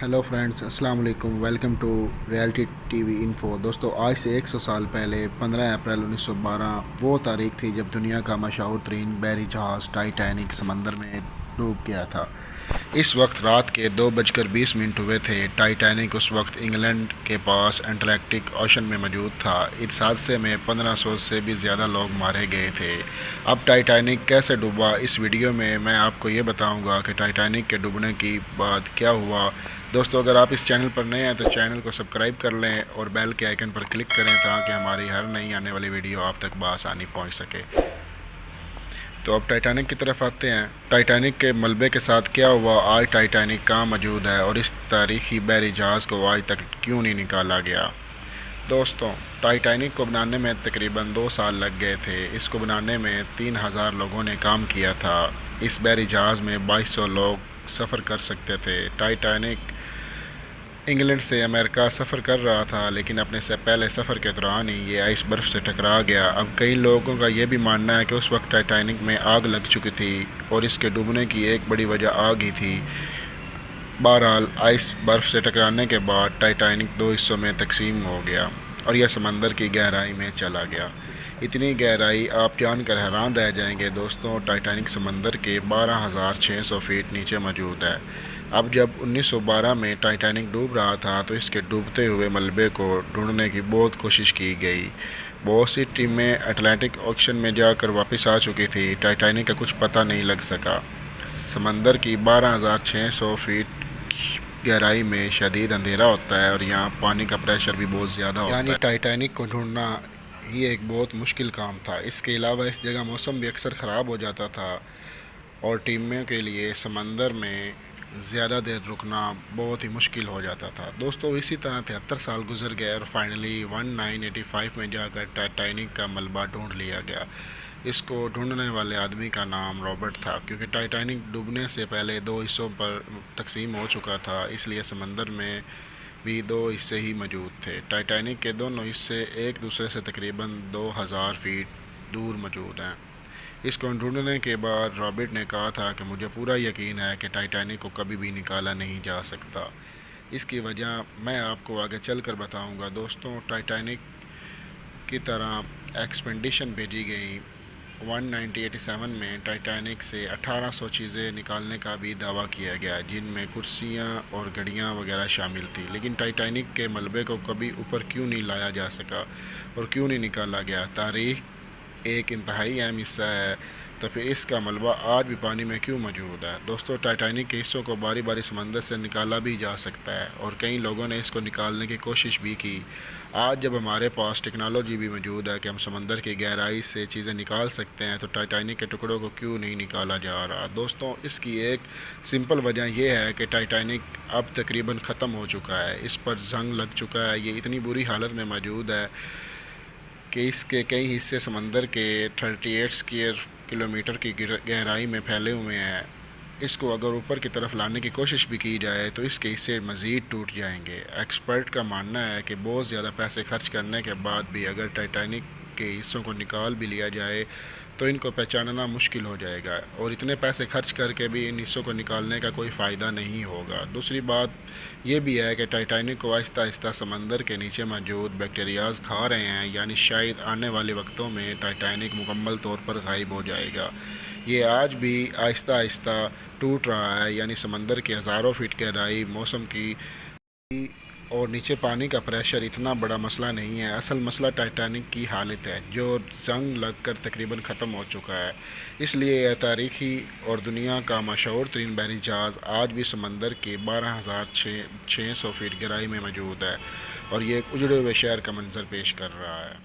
Hello friends, السلام علیکم، welcome to Realty TV وی انفو۔ دوستو، آج سے 100 سال پہلے 15 اپریل 1912 وہ تاریخ تھی جب دنیا کا مشہور ترین بحری جہاز ٹائٹینک سمندر میں ڈوب گیا تھا۔ اس وقت رات کے 2:20 ہوئے تھے۔ ٹائٹینک اس وقت انگلینڈ کے پاس اٹلانٹک اوشن میں موجود تھا۔ اس حادثے میں 1500 سے بھی زیادہ لوگ مارے گئے تھے۔ اب ٹائٹینک کیسے ڈوبا، اس ویڈیو میں آپ کو یہ بتاؤں گا کہ ٹائٹینک کے ڈوبنے کے بعد کیا ہوا۔ دوستو، اگر آپ اس چینل پر نئے ہیں تو چینل کو سبسکرائب کر لیں اور بیل کے آئیکن پر کلک کریں تاکہ ہماری ہر نئی آنے والی ویڈیو آپ تک بآسانی پہنچ سکے۔ تو اب ٹائٹینک کی طرف آتے ہیں۔ ٹائٹینک کے ملبے کے ساتھ کیا ہوا، آج ٹائٹینک کہاں موجود ہے اور اس تاریخی بحری جہاز کو آج تک کیوں نہیں نکالا گیا۔ دوستوں، ٹائٹینک کو بنانے میں تقریباً 2 سال لگ گئے تھے۔ اس کو بنانے میں 3000 لوگوں نے کام کیا تھا۔ اس بحری جہاز میں 2200 لوگ سفر کر سکتے تھے۔ ٹائٹینک انگلینڈ سے امریکہ سفر کر رہا تھا، لیکن اپنے سے پہلے سفر کے دوران ہی یہ آئس برف سے ٹکرا گیا۔ اب کئی لوگوں کا یہ بھی ماننا ہے کہ اس وقت ٹائٹینک میں آگ لگ چکی تھی اور اس کے ڈوبنے کی ایک بڑی وجہ آگ ہی تھی۔ بہرحال، آئس برف سے ٹکرانے کے بعد ٹائٹینک 2 حصوں میں تقسیم ہو گیا اور یہ سمندر کی گہرائی میں چلا گیا۔ اتنی گہرائی آپ جان کر حیران رہ جائیں گے۔ دوستوں، ٹائٹینک سمندر کے 12,600 فٹ نیچے موجود ہے۔ اب جب 1912 میں ٹائٹینک ڈوب رہا تھا تو اس کے ڈوبتے ہوئے ملبے کو ڈھونڈنے کی بہت کوشش کی گئی۔ بہت سی ٹیمیں اٹلانٹک اوشن میں جا کر واپس آ چکی تھی۔ ٹائٹینک کا کچھ پتہ نہیں لگ سکا۔ سمندر کی 12,600 فٹ گہرائی میں شدید اندھیرا ہوتا ہے اور یہاں پانی کا پریشر بھی بہت زیادہ ہوتا ہے۔ یعنی ٹائٹینک کو ڈھونڈنا یہ ایک بہت مشکل کام تھا۔ اس کے علاوہ اس جگہ موسم بھی اکثر خراب ہو جاتا تھا اور ٹیموں کے لیے سمندر میں زیادہ دیر رکنا بہت ہی مشکل ہو جاتا تھا۔ دوستو، اسی طرح 73 سال گزر گئے اور فائنلی 1985 میں جا کر ٹائٹینک کا ملبہ ڈھونڈ لیا گیا۔ اس کو ڈھونڈنے والے آدمی کا نام رابرٹ تھا۔ کیونکہ ٹائٹینک ڈوبنے سے پہلے 2 حصوں پر تقسیم ہو چکا تھا، اس لیے سمندر میں بھی 2 حصے ہی موجود تھے۔ ٹائٹینک کے دونوں حصے ایک دوسرے سے تقریباً 2000 فٹ دور موجود ہیں۔ اس کو ڈھونڈنے کے بعد رابرٹ نے کہا تھا کہ مجھے پورا یقین ہے کہ ٹائٹینک کو کبھی بھی نکالا نہیں جا سکتا۔ اس کی وجہ میں آپ کو آگے چل کر بتاؤں گا۔ دوستوں، ٹائٹینک کی طرح ایکسپیڈیشن بھیجی گئی۔ 1987 میں ٹائٹینک سے 1800 چیزیں نکالنے کا بھی دعویٰ کیا گیا، جن میں کرسیاں اور گھڑیاں وغیرہ شامل تھیں۔ لیکن ٹائٹینک کے ملبے کو کبھی اوپر کیوں نہیں لایا جا سکا اور کیوں نہیں نکالا گیا؟ تاریخ ایک انتہائی اہم حصہ ہے، تو پھر اس کا ملبہ آج بھی پانی میں کیوں موجود ہے؟ دوستو، ٹائٹینک کے حصوں کو باری باری سمندر سے نکالا بھی جا سکتا ہے اور کئی لوگوں نے اس کو نکالنے کی کوشش بھی کی۔ آج جب ہمارے پاس ٹیکنالوجی بھی موجود ہے کہ ہم سمندر کی گہرائی سے چیزیں نکال سکتے ہیں، تو ٹائٹینک کے ٹکڑوں کو کیوں نہیں نکالا جا رہا؟ دوستوں، اس کی ایک سمپل وجہ یہ ہے کہ ٹائٹینک اب تقریباً ختم ہو چکا ہے۔ اس پر زنگ لگ چکا ہے۔ یہ اتنی بری حالت میں موجود ہے کہ اس کے کئی حصے سمندر کے 38 اسکوائر کلومیٹر کی گہرائی میں پھیلے ہوئے ہیں۔ اس کو اگر اوپر کی طرف لانے کی کوشش بھی کی جائے تو اس کے حصے مزید ٹوٹ جائیں گے۔ ایکسپرٹ کا ماننا ہے کہ بہت زیادہ پیسے خرچ کرنے کے بعد بھی اگر ٹائٹینک کے حصوں کو نکال بھی لیا جائے تو ان کو پہچاننا مشکل ہو جائے گا اور اتنے پیسے خرچ کر کے بھی ان حصوں کو نکالنے کا کوئی فائدہ نہیں ہوگا۔ دوسری بات یہ بھی ہے کہ ٹائٹینک کو آہستہ آہستہ سمندر کے نیچے موجود بیکٹیریاز کھا رہے ہیں، یعنی شاید آنے والے وقتوں میں ٹائٹینک مکمل طور پر غائب ہو جائے گا۔ یہ آج بھی آہستہ آہستہ ٹوٹ رہا ہے، یعنی سمندر کی ہزاروں فٹ گہرائی، موسم کی اور نیچے پانی کا پریشر اتنا بڑا مسئلہ نہیں ہے۔ اصل مسئلہ ٹائٹینک کی حالت ہے، جو زنگ لگ کر تقریباً ختم ہو چکا ہے۔ اس لیے یہ تاریخی اور دنیا کا مشہور ترین بحری جہاز آج بھی سمندر کی 12,600 فٹ گہرائی میں موجود ہے اور یہ ایک اجڑے ہوئے شہر کا منظر پیش کر رہا ہے۔